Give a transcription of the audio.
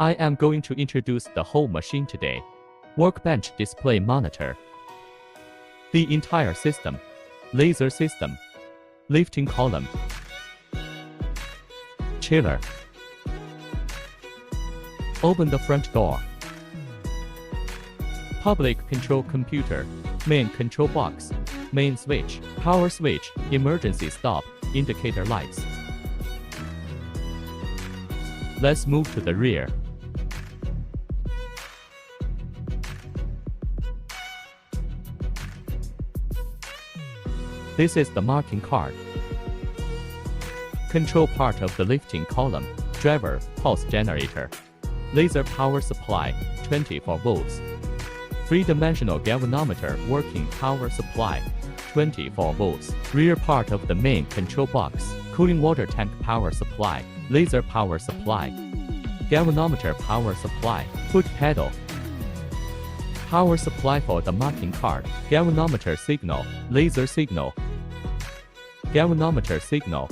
I am going to introduce the whole machine today. Workbench display monitor. The entire system. Laser system. Lifting column. Chiller. Open the front door. Public control computer. Main control box. Main switch. Power switch. Emergency stop. Indicator lights. Let's move to the rear. This is the marking card. Control part of the lifting column. Driver, pulse generator. Laser power supply, 24 volts. Three-dimensional galvanometer working power supply, 24 volts. Rear part of the main control box. Cooling water tank power supply. Laser power supply. Galvanometer power supply. Foot pedal. Power supply for the marking card. Galvanometer signal. Laser signal. Galvanometer signal.